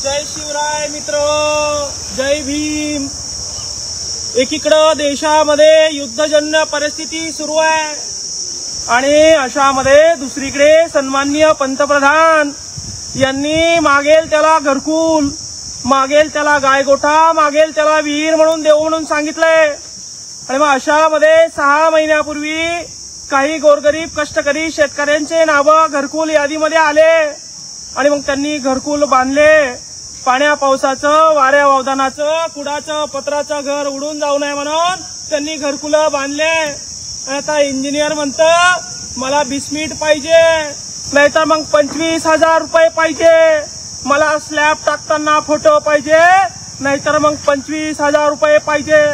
जय शिवराय मित्र, जय भीम। एकीकडे देशामध्ये युद्धजन्य परिस्थिती सुरू आहे आणि अशामध्ये दुसरीकडे सन्माननीय पंतप्रधान यांनी मागेल त्याला घरकुल, मागेल त्याला गायगोठा, मागेल त्याला विहीर म्हणून देऊ म्हणून सांगितलंय। आणि मग अशामध्ये 6 महिन्यापूर्वी काही गोरगरीब कष्टकरी शेतकऱ्यांचे नाव घरकुल यादीमध्ये आले आणि मग त्यांनी घरकुल बांधले। पाण्या पावसाचं, वाऱ्या वावदानाचं, कुडाचं, पत्राचं घर उडून जाऊ नये म्हणून त्यांनी घरकुल बांधले। आता इंजिनियर म्हणतं मला बिस्मिट पाहिजे, नाहीतर मग 25,000 रुपये पाहिजे, मला स्लॅब टाकताना फोटो पाहिजे, नाहीतर मग 25,000 रुपये पाहिजे।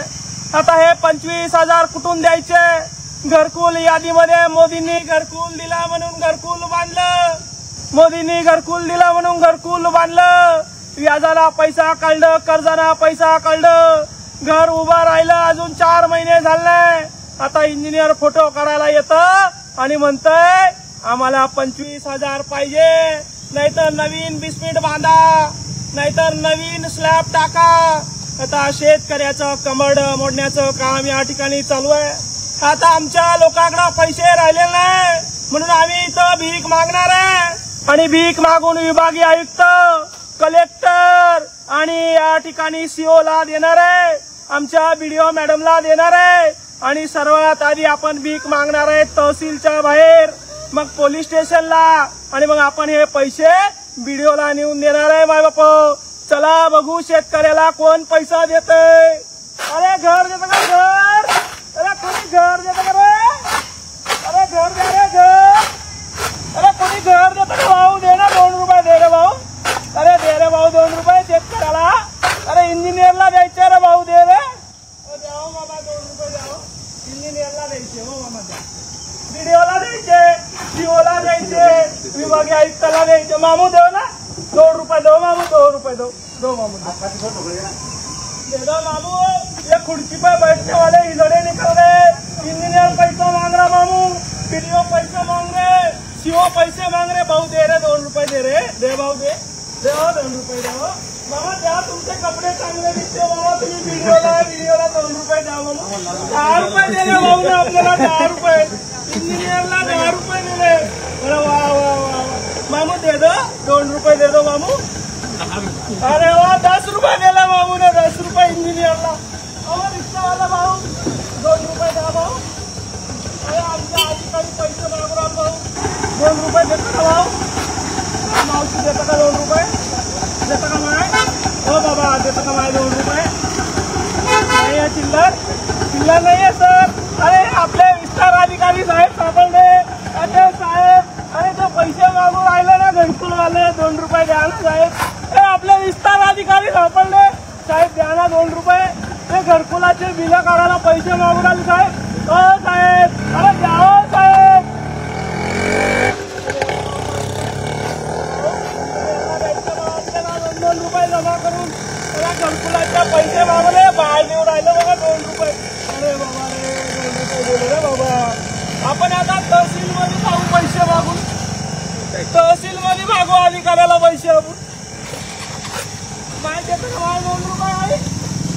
आता हे 25,000 कुठून द्यायचे? घरकुल यादीमध्ये मोदींनी घरकुल दिला म्हणून घरकुल बांधलं, मोदींनी घरकुल दिला म्हणून घरकुल बांधलं। व्याजाला पैसा काढलं, कर्जाला पैसा काढलं, घर उभं राहिलं, अजून 4 महिने झाले। आता इंजिनियर फोटो काढायला येतं आणि म्हणतंय आम्हाला 25,000 पाहिजे, नाहीतर नवीन बिस्मिट बांधा, नाहीतर नवीन स्लॅब टाका। आता शेतकऱ्याचं कमड मोडण्याचं काम या ठिकाणी चालू आहे। आता आमच्या लोकांकडे पैसे राहिले नाही म्हणून आम्ही इथं भीक मागणार आहे आणि भीक मागून विभागीय आयुक्त, कलेक्टर आणि या ठिकाणी सीओ ला देणार आहे, आमच्या बीडीओ मॅडमला देणार आहे आणि सर्वात आधी आपण भीक मागणार आहे तहसीलच्या बाहेर, मग पोलीस स्टेशनला आणि मग आपण हे पैसे बीडीओला नेऊन देणार आहे। माय बाप, चला बघू शेतकऱ्याला कोण पैसा देतंय। अरे घर देतं का घर? अरे कोणी घर देतं का रे? अरे घर द्या रे घर। अरे कोणी घर देतं का भाऊ? दे ना 2 रुपये दे रे भाऊ। अरे दे रे भाऊ 2 रुपये शेतकऱ्याला। अरे इंजिनियरला द्यायचे रे भाऊ, दे रे। द्यावं मामा 2 रुपये द्यावं, इंजिनियरला द्यायचे हो मामा, द्या बीडीओला द्यायचे, सीओला द्यायचे, विभागीय आयुक्ताला द्यायचे। मामू देव ना 2 रुपये दो मामू, 2 रुपये दो मामू, दे दो मामू। ये खुर्ची पे बैठने वाले हिजड़े निकल गए। इंजीनियर पैसा मांग रहा मामू, बीडीओ पैसे मांग रहे, सीओ पैसे मांग रहे। भाऊ दे रे 2 रुपये दे रे, दे भाऊ दे, दे 2 रुपये दे मामा। द्या तुमचे कपडे चांगले दिसते बाबा, तुम्ही बीडीओला 2 रुपये द्या मामा। 10 रुपये दे रे भाऊ ना आपल्याला, 10 रुपये इंजिनियरला 10 रुपये दिले। अरे वा वा वा मामू, दे दो 2 रुपये दे दो मामू। अरे वा 10 रुपये दिला मामू ने, 10 रुपये इंजिनियरला। रिक्षावाला भाऊ 2 रुपये द्या भाऊ। अरे आमच्या अधिकारी पैसे मागू राहिला भाऊ, 2 रुपये देतो का भाऊ? मावशी देतं का 2 रुपये? देतं का माय? हो बाबा देतं का माय 2 रुपये? नाही आहे चिल्लर, चिल्लर नाही आहे सर। अरे आपले विस्तार अधिकारी साहेब सापडले। अरे साहेब, अरे ते पैसे मागून राहिले ना घरकुल वाले, 2 रुपये द्या ना साहेब। हे आपले विस्तार अधिकारी सापडले, साहेब द्या ना 2 रुपये। ते घरकुलाचे बिल काढायला पैसे मागून राहिले साहेब। हो साहेब, अरे द्या हो साहेब। 2 रुपये जमा करून त्या घरकुलाचे पैसे मागवले, बाहेर देऊन राहिले बघा 2 रुपये। अरे बाबा रे 2 रुपये दिले रे बाबा। आपण आता तहसील मध्ये जाऊ पैसे मागून, तहसील मध्ये मागू अधिकाऱ्याला पैसे आपण। माय देतं का 2 रुपये?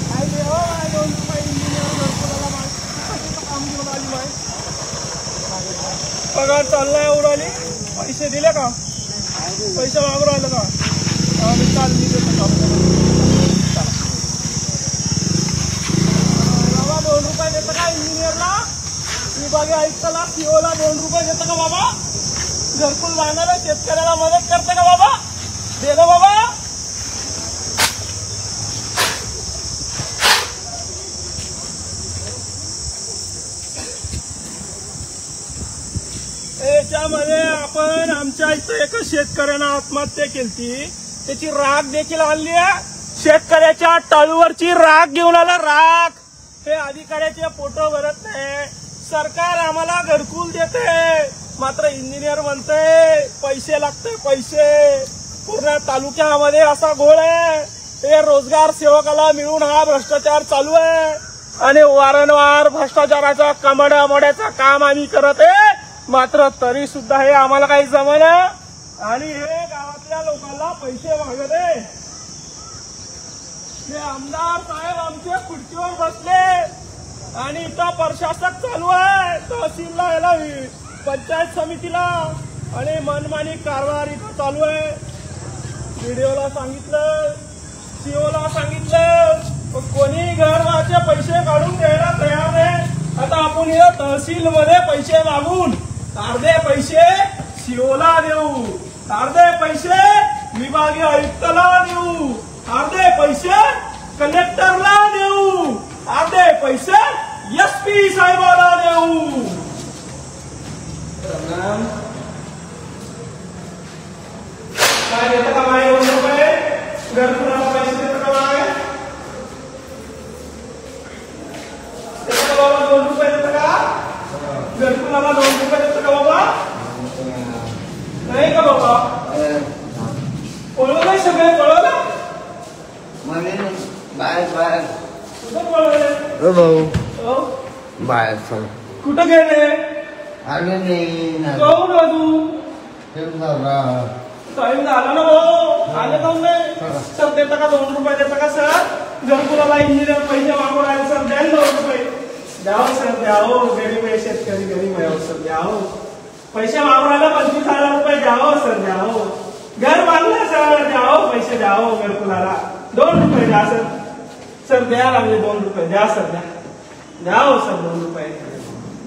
काय दे हो 2 रुपये इंजिनियर घरकुलाला काम घेऊन आली माय। पगार चाललाय उडाली, पैसे दिले का? पैसे मागून राहिले का? चाल मी देतो बाबा। 2 रुपये देतं का इंजिनियरला, विभागीय आयुक्ताला, सीओला 2 रुपये देतं का बाबा? घरकुल बांधायला शेतकऱ्याला मदत करते का बाबा? दे दो बाबा। याच्यामध्ये आपण आमच्या इथं एका शेतकऱ्यानं आत्महत्या केली, त्याची राख देखील आणली आहे। शेतकऱ्याच्या टाळूवरची राख घेऊन आला, राख। हे अधिकाऱ्याचे फोटो भरत नाही। सरकार आम्हाला घरकुल देते, मात्र इंजिनियर म्हणते पैसे लागते, पैसे। पूर्ण तालुक्यामध्ये असा घोळ आहे। हे रोजगार सेवकाला मिळून हा भ्रष्टाचार चालू आहे आणि वारंवार भ्रष्टाचाराचा कमडा मोड्याचं काम आम्ही करत आहे, मात्र तरी सुद्धा हे आम्हाला काही जमना आणि हे गावातल्या लोकांना पैसे मागत आहे। हे आमदार साहेब आमच्या खुर्चीवर बसले आणि इथं प्रशासक चालू आहे तहसीलला याला पंचायत समितीला आणि मनमानी कारभार इथं चालू आहे. व्हिडिओला सांगितलं सीओला सांगितलं कोणी घरचे पैसे काढून द्यायला तयार नाही. आता आपण या तहसील मध्ये पैसे मागून अर्धे पैसे सीओला देऊ, अर्धे पैसे विभागीय आयुक्ताला देऊ, अर्धे पैसे कलेक्टरला देऊ, अर्धे पैसे एसपी साहेबाला देऊ. काय देतं का माय 2 रुपये घरकुलाला पैसे देतं का माय? देतं का बाबा 2 रुपये देतं का? घरकुलाला 2 रुपये देतं का बाबा? नाही का बाबा? पळवलंय सगळे पळवलं बाहेर कुठं पळवले भाऊ बाहेर चल कुठं गेले आले नाही जाऊ ना तू टाइम झाला ना भाऊ आले जाऊन नाही सर देता का 2 रुपये देता का सर घरकुलाला इंजिनियर पैसे मागून राहिले सर द्या 2 रुपये द्यावं सर द्यावं गरीब आहे शेतकरी गरीब आहे सर द्यावं पैसे मागून राहिला 25,000 रुपये द्यावं सर द्यावं घर बांधलं सर द्यावं पैसे द्यावं घरकुलाला 2 रुपये द्या सर सर द्या लागले 2 रुपये द्या सर द्या द्यावं सर 2 रुपये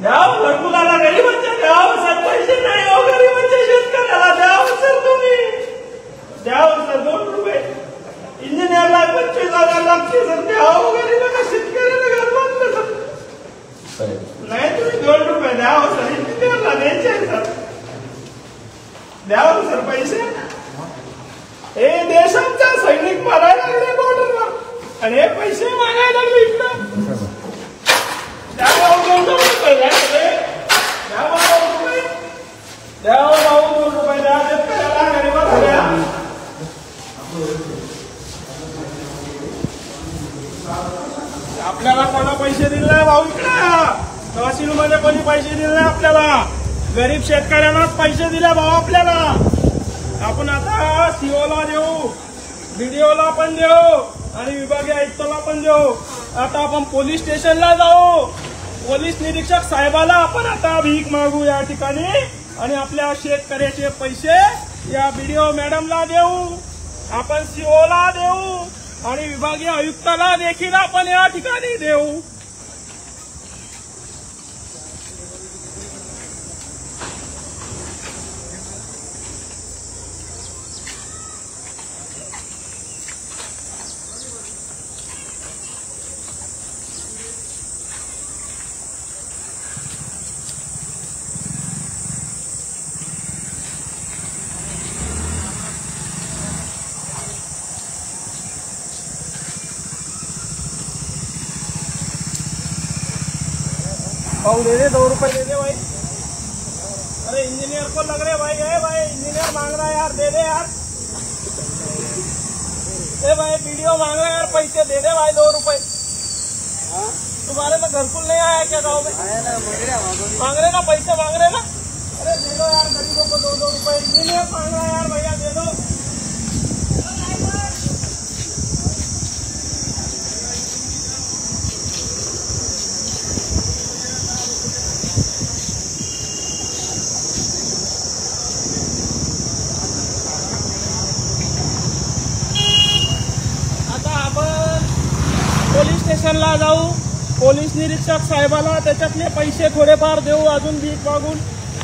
द्यावं घरकुलाला गरीबांच्या द्यावं सर पैसे नाही हो गरीबांच्या शेतकऱ्याला द्यावं सर तुम्ही द्यावं सर 2 रुपये इंजिनियरला 25,000 लागते सर द्यावं गरीबांना शेतकऱ्याला घर बांधलं सर नाही तुम्ही 2 रुपये द्यावं सर इंजिनियरला द्यायचे सर द्यावं सर पैसे. हे देशांचा सैनिक मारायला लागले बॉर्डरवर आणि हे पैसे मागायला लागले इकडं द्यावं 2 रुपये द्या द्यावं 2 रुपये द्यावं भाऊ 2 रुपये द्या शेतकऱ्याला गरीबाला द्या. आपल्याला कोणा पैसे दिले नाही भाऊ इकडं तहसील मध्ये कोणी पैसे दिले नाही आपल्याला गरीब शेतकऱ्यांनाच पैसे दिले भाऊ आपल्याला. आपण आता सीओला देऊ बीडीओला पण देऊ आणि विभागीय आयुक्ताला पण देऊ. आता आपण पोलीस स्टेशनला जाऊ पोलीस निरीक्षक साहेबाला आपण आता भीक मागू या ठिकाणी आणि आपल्या शेतकऱ्याचे पैसे या बीडीओ मॅडमला देऊ आपण सीओला देऊ आणि विभागीय आयुक्ताला देखील आपण या ठिकाणी देऊ. भाऊ दे दे 2 रुपये दे दे भाई. अरे इंजीनियर को लग रहे भाई है भाई इंजीनियर मांग रहा है यार दे दे यार. ए भाई वीडियो मांग रहा है यार पैसे दे दे भाई 2 रुपये. तुम्हारे में घरकुल नहीं आया क्या गाँव में? मांग रहे ना पैसे मांग रहे ना. अरे दे दो यार गरीबों को 2-2 रुपये इंजीनियर मांग रहा है यार भैया दे दो. पोलीस स्टेशनला जाऊ पोलीस निरीक्षक साहेबाला त्याच्यातले पैसे थोडेफार देऊ अजून भीक मागून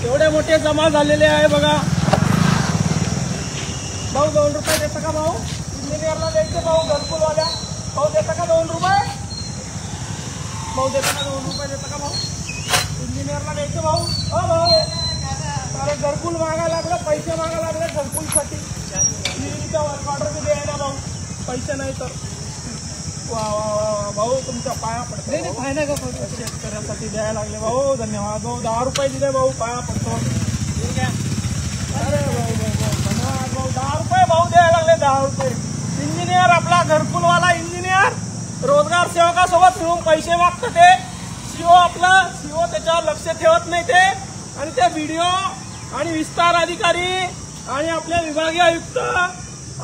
एवढे मोठे जमा झालेले आहे बघा. भाऊ 2 रुपये देता का भाऊ इंजिनियरला द्यायचे भाऊ घरकुलवाल्या भाऊ देता का 2 रुपये भाऊ देता का 2 रुपये देता का भाऊ इंजिनियरला द्यायचे भाऊ. हो भाऊ अरे घरकुल मागायला लागलं पैसे मागायला लागले घरकुलसाठी वर्क ऑर्डर बी द्यायला भाऊ पैसे नाही तर भाऊ तुमच्या पाया पडतो शेतकऱ्यासाठी द्यायला लागले भाऊ धन्यवाद भाऊ 10 रुपये दिले भाऊ पाया पडतो. अरे भाऊ धन्यवाद भाऊ 10 रुपये भाऊ द्यायला लागले 10 रुपये. इंजिनियर आपला घरकुलवाला इंजिनियर रोजगार सेवकासोबत मिळून पैसे मागतं ते सीओ आपला सीओ त्याच्यावर लक्ष ठेवत नाही ते आणि ते व्हिडिओ आणि विस्तार अधिकारी आणि आपले विभागीय आयुक्त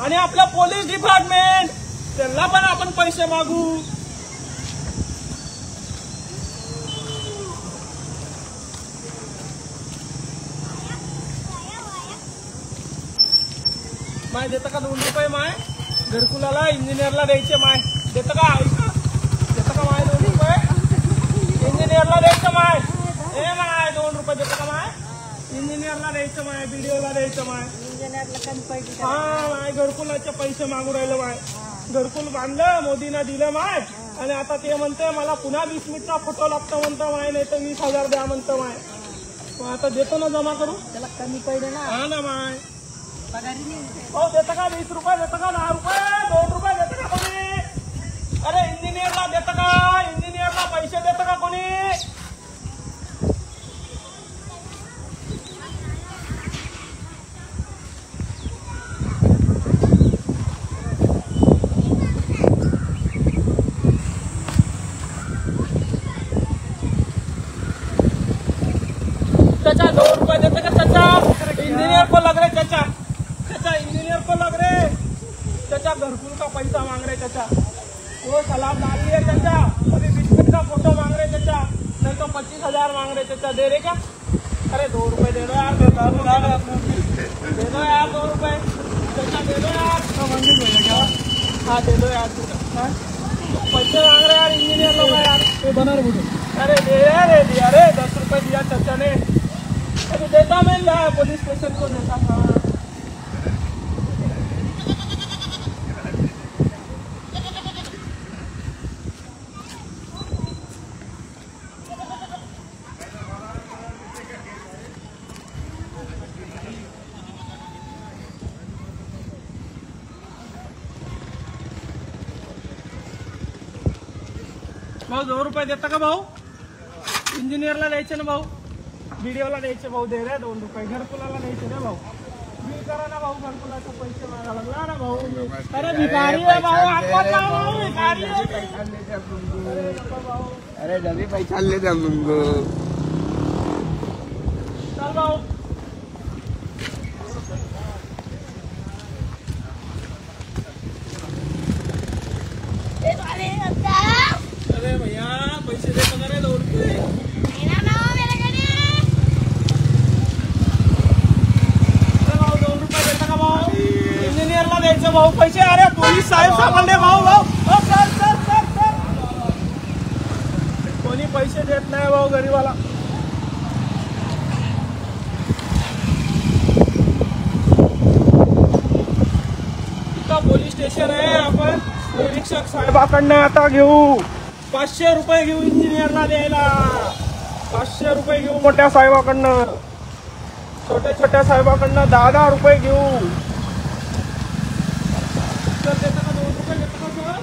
आणि आपलं पोलीस डिपार्टमेंट त्यांना पण आपण पैसे मागू. माय देतं का 2 रुपये माय घरकुलाला इंजिनियरला द्यायचे माय देतं का देतं का माय 2 रुपये इंजिनियरला द्यायचं माय हे माय 2 रुपये देतं का माय इंजिनियरला द्यायचं माय बीडीओला द्यायचं माय इंजिनियरला कमी पैसे. हा माय घरकुलाचे पैसे मागू राहिलं माय. घरकुल बांधलं मोदीनं दिलं माय आणि आता ते म्हणते मला पुन्हा 20 मिनिटचा फोटो लागतो म्हणतो माय नाही तर 20,000 द्या म्हणतो माय. मग आता देतो ना जमा करू त्याला कमी पडले ना. हा ना माय. पगारी नाही. हो देतं का 20 रुपये देतं का 10 रुपये 2 रुपये देतं का कोणी. अरे इंजिनियरला देतं का इंजिनियरला पैसे देतं का कोणी. चाचा 2 रुपये देते का चाचा इंजीनियर को लग रहे चाचा चाचा इंजीनियर को लग रहे चाचा घरकुल का पैसा मांग रहे चाचा वो सलाम डाल दिए चाचा अभी 20 मिनट का फोटो मांग रहे चाचा नहीं तो 25,000 मांग रहे चाचा दे रहे क्या. अरे 2 रुपये दे दो यार दे दो यार 2 रुपये चाचा दे दो यार. हाँ दे दो यार पैसे मांग रहे यार इंजीनियर लोग यार बना रहे. अरे दे दिया रे 10 रुपये दिया चाचा ने. अभी देता मैं पुलिस स्टेशन को देता था. भाऊ 2 रुपये देता का भाऊ इंजिनियरला द्यायचे ना भाऊ बीडीओला द्यायचे भाऊ दे रे 2 रुपये घरकुलाला द्यायचे ना भाऊ. बिल करा ना भाऊ घरकुलाचे पैसे मागा लागला ना भाऊ. अरे भिकारी आहे भाऊ आपण ना भाऊ भिकारी अरे डबे पैसा ले जा मुंगो चल भाऊ. अरे भैया पैसे देतो ना रे 2 रुपये. इंजिनियरला द्यायचं भाऊ पैसे. अरे पोलीस साहेब सापडले भाऊ भाऊ सर कोणी पैसे देत नाही भाऊ गरीबाला. इथं पोलीस स्टेशन आहे. आपण निरीक्षक साहेबाकडनं आता घेऊ 500 रुपये घेऊ इंजिनियरला द्यायला. 500 रुपये घेऊ मोठ्या साहेबाकडनं. छोट्या छोट्या साहेबाकडनं 10-10 रुपये घेऊ. सर देता का 2 रुपये देता का सर.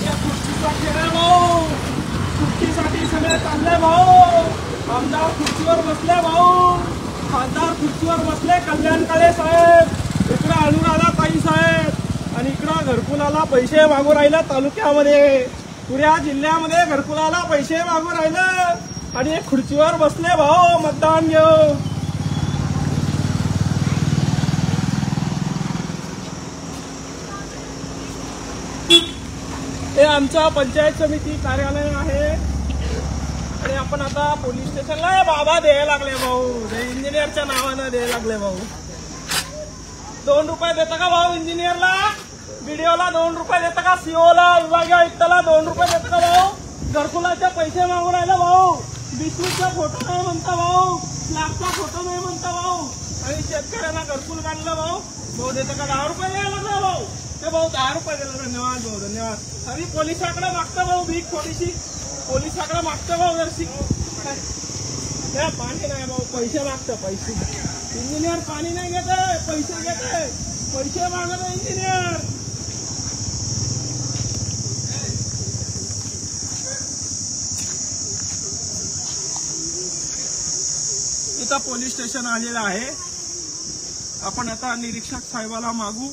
या खुर्चीचा खेळ आहे भाऊ. खुर्चीसाठी सगळे चालले भाऊ. आमदार खुर्चीवर बसले भाऊ. खासदार खुर्चीवर बसले कल्याण काळे साहेब. इकडं अनुराधा ताई साहेब आणि इकडं घरकुलाला पैसे मागू राहिलं तालुक्यामध्ये पुऱ्या जिल्ह्यामध्ये घरकुलाला पैसे मागू राहिलं आणि एक खुर्चीवर बसले भाऊ मतदान घेऊ. हे आमचं पंचायत समिती कार्यालय आहे आणि आपण आता पोलीस स्टेशनला बाबा द्यायला लागले भाऊ. इंजिनियरच्या नावानं द्यायला लागले भाऊ. 2 रुपये देता का भाऊ इंजिनियरला बीडीओला 2 रुपये देता का सीओला विभागीय आयुक्ताला 2 रुपये देता का भाऊ. घरकुलाचे पैसे मागून राहिला भाऊ. 20 मिनिटचा फोटो नाही म्हणता भाऊ. स्लॅबचा फोटो नाही म्हणता भाऊ. आणि शेतकऱ्यांना घरकुल बांधलं भाऊ. भाऊ देता का 10 रुपये द्यायला लागला भाऊ. ते भाऊ 10 रुपये दिला. धन्यवाद भाऊ धन्यवाद. आणि पोलिसाकडे मागतं भाऊ भीक थोडीशी. पोलिसाकडे मागतं भाऊ जरशी. पाणी नाही भाऊ पैसे मागतं पैसे. इंजिनियर पाणी नाही घेत पैसे घेते. पैसे मागत इंजिनियर. इथं पोलीस स्टेशन आलेलं आहे. आपण आता निरीक्षक साहेबाला मागू.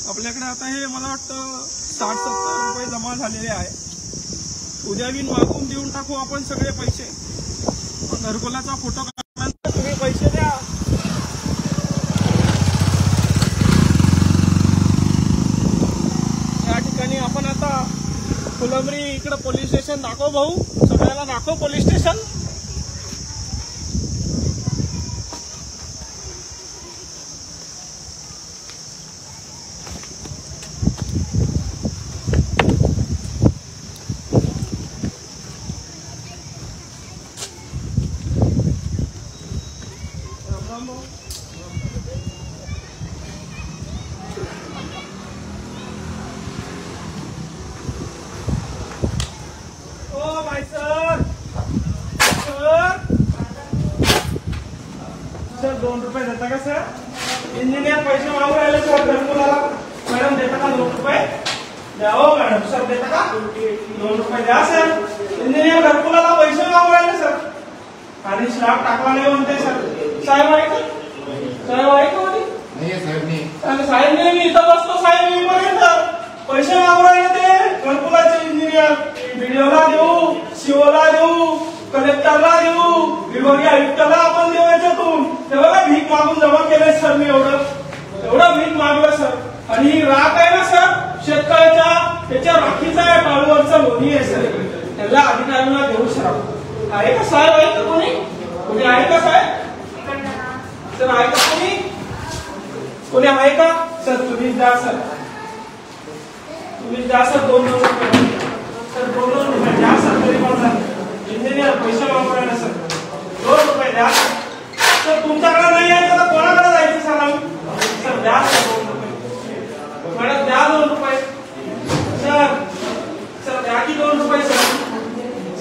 आपल्याकडे आता हे मला वाटतं 60-70 रुपये जमा झालेले आहे. उद्या बिन मागून देऊन टाकू आपण सगळे पैसे. घरकुलाचा फोटो आपण आता फुलंब्री इकडं पोलीस स्टेशन दाखव भाऊ, सगळ्याला दाखव पोलीस स्टेशन. सर 2 रुपये देता का सर? इंजिनियर पैसे मागू राहिले सर घरकुलाला. मॅडम देता का 2 रुपये? द्या हो मॅडम. सर देता का 2 रुपये? द्या सर. इंजिनियर घरकुलाला पैसे मागू राहिले सर आणि स्लॅब टाकला नाही म्हणते सर. साहेब आहे का? साहेब आहे का? साहेब नाही, मी इथं बसतो साहेब. मी पर्यंत पैसे मागू राहिले ते घरकुलाचे इंजिनियर. व्हिडिओला देऊ, सीओला देऊ, कलेक्टरला देऊ, विभागीय आयुक्ताला आपण देऊ याच्यातून. तेव्हा भीक मागून जमा केले सर मी. एवढं भीक मागलं सर. आणि राख आहे ना सर शेतकऱ्याच्या, त्याच्या राखीचा आहे, टाळूवरचा लोणी आहे सर. त्याला अधिकाऱ्यांना देऊ सर. आहे का साहेब? आहे का कोणी आहे का साहेब? सर आहे का कोणी आहे का सर? तुम्ही द्या सर. तुम्ही द्या सर 2 रुपये. सर 2 रुपये द्या सर. तरी माझा इंजिनियर पैसे वापरायला सर 2 रुपये द्या सर. तुमच्याकडे नाही आहे तर कोणाकडे जायचं सर आम्ही? सर द्या सर 2 रुपये. मॅडम द्या 2 रुपये सर. सर द्या की 2 रुपये सर.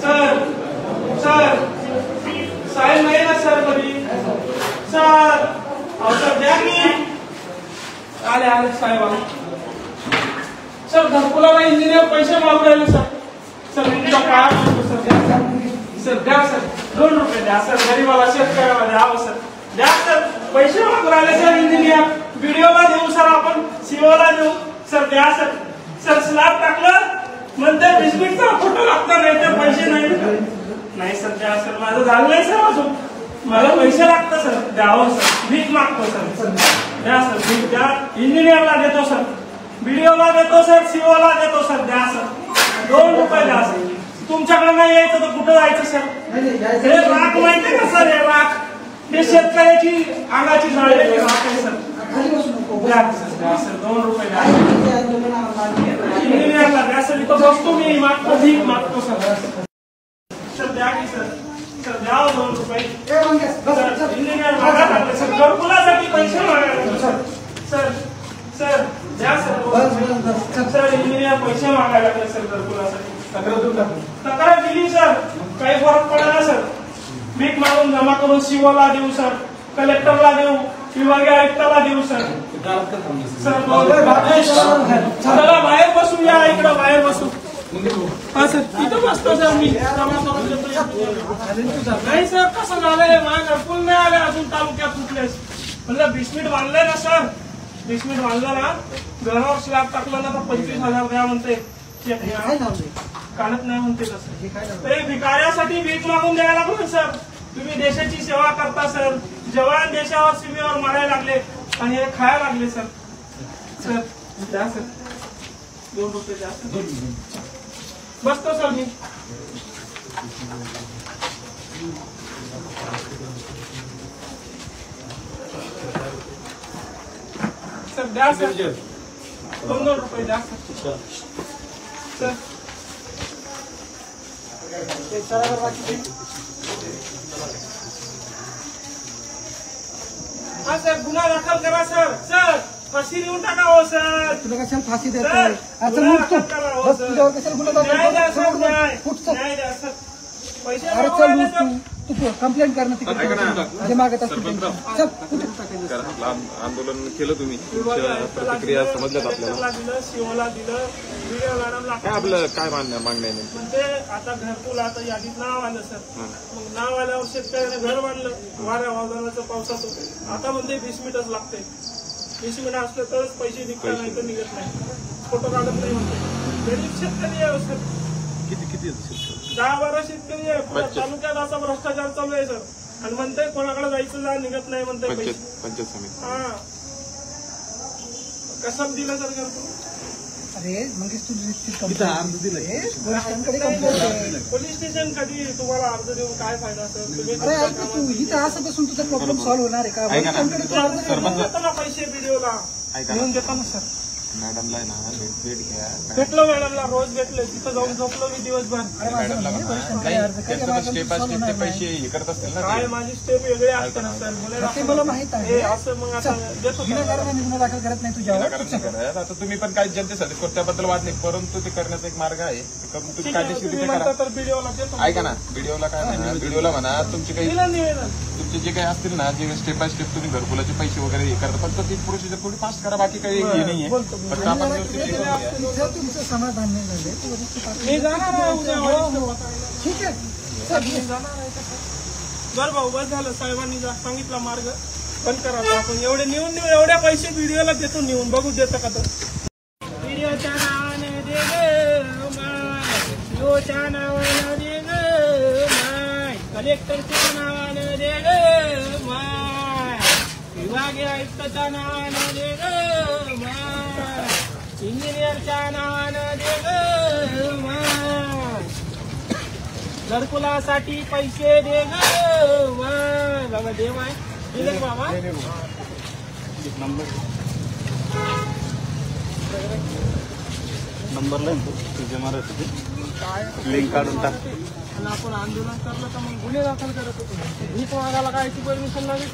सर सर साहेब नाही ना सर कधी सर. सर द्या की. आले साहेब आले सर. घरकुलाला इंजिनियर पैसे मागू राहिले सर. सर तुमच्या काय म्हणतो सर? द्या सर. द्या सर 2 रुपये द्या सर. गरीबाला शेतकऱ्याला द्यावं सर. द्या सर. पैसे मागू राहिले सर इंजिनियर. व्हिडिओला देऊ सर आपण, सीओला देऊ सर. द्या सर. सर स्लॅब टाकलं म्हणते 20 मिनिटचा फोटो लागतं, नाही तर पैसे नाही सर. द्या सर. माझं झालं नाही सर अजून. मला पैसे लागतं सर. द्यावं सर. भीक मागतो सर. द्या सर. भीक द्या. इंजिनियरला देतो सर, व्हिडिओला देतो सर, सीओला देतो सर. द्या सर 2 रुपये द्या सर. तुमच्याकडे नाही यायचं तर कुठं जायचं सर? हे राख माहितीये का सर? हे राख हे शेतकऱ्याची अंगाची जाळलेली राख आहे सर. द्या सर 2 रुपये द्या. इंजिनियरला द्या सर. इथं बसतो मी, मागतो भीक मागतो सर. सर द्या की सर. सर द्या 2 रुपये. इंजिनियर मागायला लागले सर. घरकुलासाठी पैसे मागायला लागले सर. सर सर द्या सर. सर इंजिनियर पैसे मागायला लागले सर घरकुलासाठी. तक्रार दिली सर. काही फरक पडला सर. भीक मागून जमा करून सीओला देऊ सर, कलेक्टरला देऊ, विभागीय आयुक्ताला देऊ सर. सर चला बाहेर बसू. या इकडं बाहेर बसू. हा सर इथं बसतो सर मी. नाही सर कसं झालंय? माझ्या घरकुल नाही आले अजून. तालुक्यात कुठले म्हणलं 20 मिनिट बांधलंय ना सर. 20 मिनिट बांधलं ना, घरावर स्लॅब टाकलं ना तर 25,000 द्या म्हणते. काढत नाही म्हणते कसं? ते भिकाऱ्यासाठी भीक मागून द्यायला लागलो सर. तुम्ही देशाची सेवा करता सर. जवान देशावर सीमेवर मारायला लागले आणि हे खायला लागले सर. सर द्या सर 2 रुपये द्या सर. बसतो सर मी. सर द्या सर 2 रुपये द्या सर. सर हा सर गुन्हा दाखल करा सर. सर फाशी देऊन टाका हो सर. तुला कशाला फाशी देतो? न्याय द्या सर. न्याय द्या सर. पैसे तू कंप्लेंट करणं तिकडे मागत असतो. आंदोलन केलं तुम्ही, प्रतिक्रिया समजल्यात आपल्याला. सीओला दिलं, व्हिडिओ मॅडमला. काय आपलं काय मागण्या आहे? म्हणजे आता घरकुल आता यादीत नाव आलं सर. मग नाव आल्यावर शेतकऱ्याने घर बांधलं वाऱ्या वादळाचं पावसाचं. आता म्हणते 20 मिनिटच लागते. 20 मिनिट असलं तरच पैसे निघतात, नाही तर निघत नाही. फोटो काढत नाही म्हणते. गरीब शेतकरी आहे सर. किती 10-12 शेतकरी आहे. तालुक्यात असा भ्रष्टाचार चालू आहे सर. आणि म्हणते कोणाकडे जायचं जा निघत नाही म्हणते पैसे. पंचायत समिती हा कसं दिलं सर घरकुल? अरे मंगेश तू पोलिसांकडे कंप्लेंट आहे. पोलीस स्टेशन कधी तुम्हाला अर्ज देऊन काय फायदा सर? तुम्ही अरे ऐक ना तू इथं असं बसून तुझा प्रॉब्लेम सॉल्व्ह होणार आहे का? पोलिसांकडे तू अर्ज कर. देतो ना पैसे व्हिडिओला घेऊन देतो ना सर. मॅडमला आहे ना भेट घ्या. भेटलो मॅडमला, रोज भेटले, तिथं जाऊन झोपलो मी दिवसभर. मॅडमला स्टेप बाय स्टेप ते पैसे हे करत असतील ना. काय माझी स्टेप वेगळे असते ना सर. ते मला माहित आहे. असं मग आता देतो. विनाकारण गुन्हा दाखल करत नाही तुझ्यावर. आता तुम्ही पण काय जनतेसाठी करतो त्याबद्दल वाद नाही, परंतु ते करण्याचा एक मार्ग आहे. तुम्ही कायदेशीर तुम्ही म्हणता तर व्हिडिओला देतो. ऐका ना, व्हिडिओला काय म्हणा, व्हिडिओला म्हणा तुमचे काही दिलं निवेदन. तुमचे जे काही असतील ना, जे स्टेप बाय स्टेप तुम्ही घरकुलाचे पैसे वगैरे हे करता, फक्त ती प्रोसिजर थोडी फास्ट करा, बाकी काही हे नाहीये. फक्त आपण व्यवस्थित हे करूया. जर तुमचं समाधान नाही झाले तर वरिष्ठ मी जाणार आहे उद्या वरिष्ठ. ठीक आहे. मी जाणार आहे का सर? बरं भाऊ, बस झालं. साहेबांनी सांगितला मार्ग बंद करा. आपण एवढे नेऊन एवढ्या पैसे व्हिडिओला देतो, नेऊन बघू देतं का तर. व्हिडिओच्या नावाने दे ग माय, व्हिडिओच्या नावाने दे ग माय, कलेक्टरच्या नावाने दे ग माय, विभागीय आयुक्ताच्या नावाने दे ग माय, इंजिनियरच्या नावानं दे ग माय, घरकुलासाठी पैसे दे ग माय. बाबा दे माय. दिले बाबा. नंबरला तुझे मराठी लिंक काढून टाक. आणि आपण आंदोलन करलं तर मग गुन्हे दाखल करत होतो. भीक मागायला काय ती परमिशन लागेल?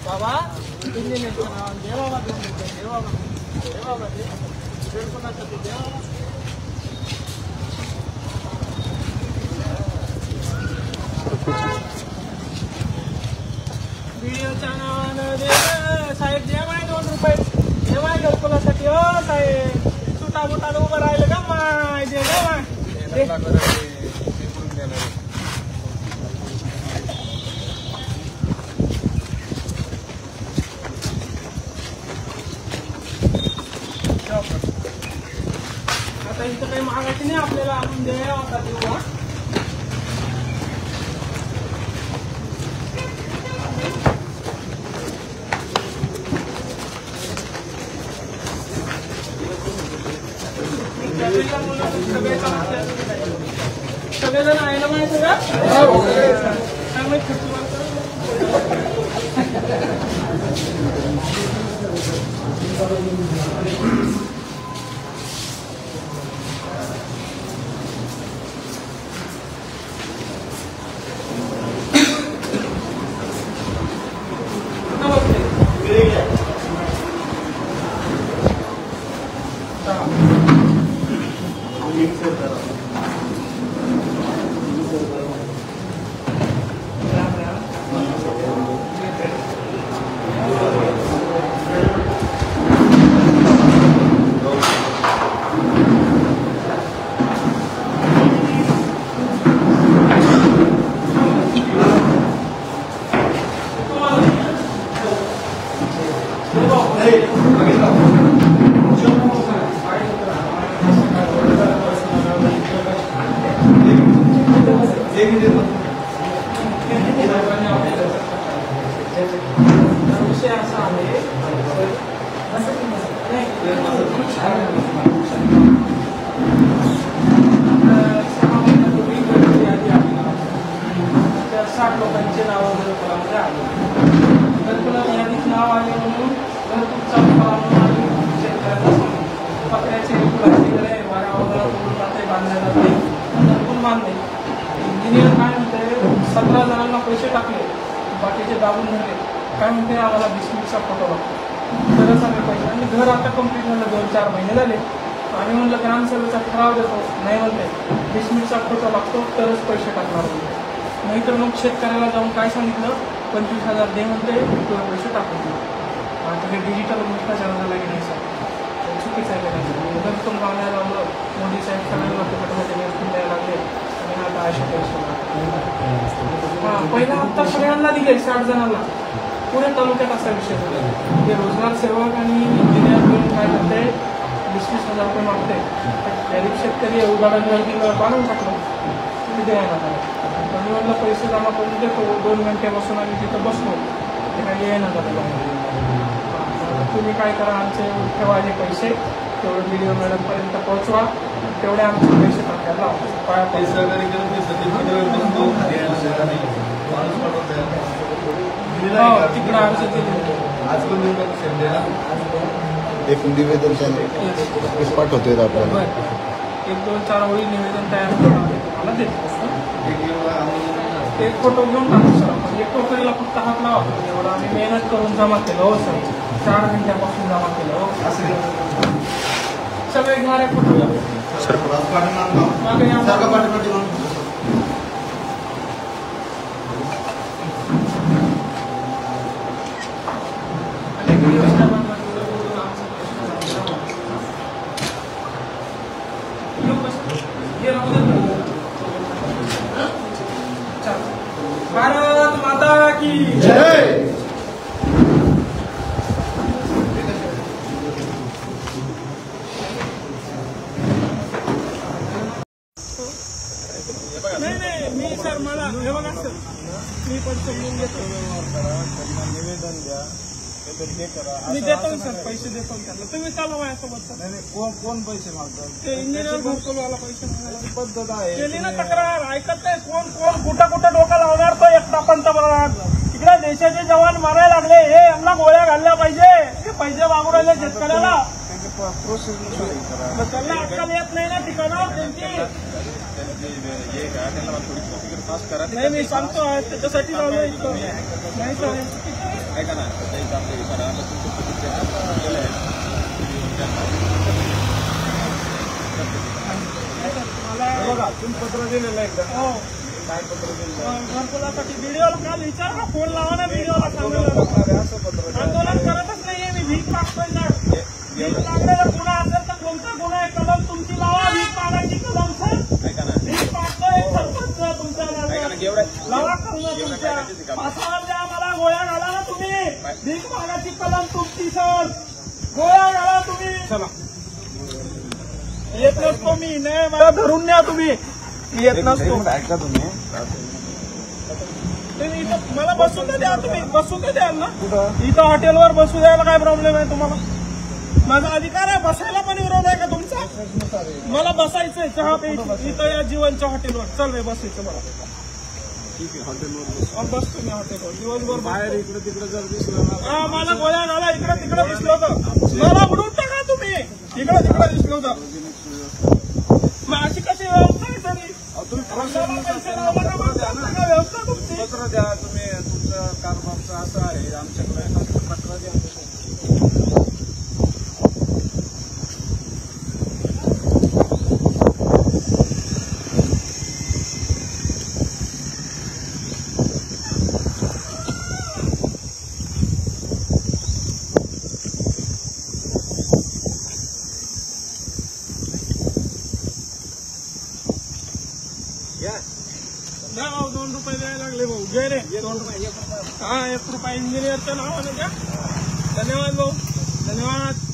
बाबा इंजिनियरच्या नावानं दे बाबा, दे बाबा, दे बाबा, दे कोणासाठी दे बाबा. व्हिडिओच्या नावानं दे साहेब, दे माय 2 रुपये, दे माय घरकुलासाठी. हो साहेब, सुटा बुटाला उभं राहिलं का माय, दे ग माय, दे. आता इथं काही मागायचं नाही आपल्याला, आपण द्या आता देऊ. सगळेजण आहे ना माहिती का? त्यामुळे इंजिनियर काय म्हणते 17 जणांना पैसे टाकले, बाकीचे दाबून धरले. काय म्हणते आम्हाला 20 मिनिटचा फोटो लागतो, तरच आम्ही पैसे. आणि घर आता कंप्लीट झालं, 2-4 महिने झाले. आम्ही म्हणलं ग्रामसभेचा ठराव देतो, नाही म्हणते 20 मिनिटचा फोटो लागतो तरच पैसे टाकणार म्हणते. नाहीतर मग शेतकऱ्याला जाऊन काय सांगितलं, 25,000 दे म्हणते, तुला पैसे टाकून. आता हे डिजिटल भ्रष्टाचार झाला की नाही सर, चुकीचं आहे का? तुम गावण्याला लावलं, मोदी साहेब सगळ्यांना फुकटमध्ये निवडून द्यायला लागले आणि आता अशा पैसे. हां, पहिला हप्ता सगळ्यांना दिले, 60 जणांना. पुणे तालुक्यात असा विषय झाला. ते रोजगार सेवक आणि इंजिनियर मिळून काय करते, 20,000 रुपये मागते. गरीब शेतकरी उदाहरण बांधून टाकलं, तिथे द्यायला आला. मी म्हणलं पैसे जमा करून देतो. 2 घंटे बसून आम्ही तिथं बसलो. ते काही येणार तुम्ही काय करा, आमचे ठेवायचे पैसे तेवढे व्हिडिओ मॅडमपर्यंत पोहोचवा, तेवढे आमचे पैसे टाकायला पाया पैसे तिकडे अर्ज केले एक निवेदन पाठवतोय आपल्याला, 1-2-4 ओळी निवेदन तयार करून तुम्हाला देतो. एक फोटो घेऊन टाकू सर आपण, एक टोकरीला फक्त हात लावा. एवढं आम्ही मेहनत करून जमा केलं हो सर, 4 घंट्यापासून जमा केलं हो. सगळे घेणारे फोटो मागे या. भारत माता की जय. नाही मी सर मला हे बघा सर, मी पण समजून घेतो. निवेदन द्या, हे करा. मी देतो सर, पैसे देतो त्यांना. तुम्ही चालू माझ्यासोबत सर. नाही कोण पैसे मागतात? ते इंजिनियर घरकुलवाला पैसे मागायला पद्धत आहे. केली ना तक्रार, ऐकत नाही. कोण कुठं डोकं लावणार तो एकटा पंतप्रधान. तिकडे देशाचे जवान मारायला लागले, हे यांना गोळ्या घालल्या पाहिजे. हे पैसे मागून राहिले शेतकऱ्याला, त्यांना अक्कल येत नाही ना ठिकाणावर त्यांची. नाही मी सांगतो त्याच्यासाठी लावलं इथं. नाही सर ऐका ना, मला तुम्ही पत्र दिलेलं एकदा, हो काय पत्र दिलं? घरकुलासाठी व्हिडिओला काल विचार ना, फोन लावा ना व्हिडिओला सांगायला. असं पत्र आंदोलन करतच नाहीये मी, भीक मागतोय ना. भीक लागलेला गुन्हा असेल तर कोणता गुन्हा आहे, कलम तुमची लावा. भीक मागायची कलम सर, ऐका ना, भीक मागतोय सरपंच तुमच्या लावा करून तुमच्या. पासवान द्या मला, गोळ्या घाला ना तुम्ही. भीक मागायची कलम तुमची सर, गोळ्या घाला तुम्ही. चला येत नसतो मी, नाही मला धरून न्या तुम्ही. येत नसतो. ऐका तुम्ही, तुम्ही इथं मला बसून तर द्या, तुम्ही बसून तर द्याल ना. इथं हॉटेलवर बसू द्यायला काय प्रॉब्लेम आहे तुम्हाला? माझा अधिकार आहे, बसायला पण विरोध आहे का तुमचा? मला बसायचंय चहा प्यायची इथं या जीवनच्या हॉटेलवर. चल रे बसायचं मला. ठीक आहे, हॉटेलवर बसतो मी हॉटेलवर दिवसभर. बाहेर इकडे तिकडे जर दिसलं ना, हा मला गोळ्या घाला, इकडे तिकडे दिसलं होतं मला उडून टाका तुम्ही. इकडे तिकडे दिसलं होतं. मग अशी कशी व्यवस्था आहे तरी? तुम्ही पैसे लावला का मग का व्यवस्था तुमची? पत्र द्या. तुम्ही तुमचं कारभारचं असं आहे, आमच्याकडे पत्र द्या. द्या भाऊ, 2 रुपये द्यायला लागले भाऊ. घे रे 2 रुपये. हा 1 रुपया इंजिनियरच्या नावाने द्या. धन्यवाद भाऊ, धन्यवाद.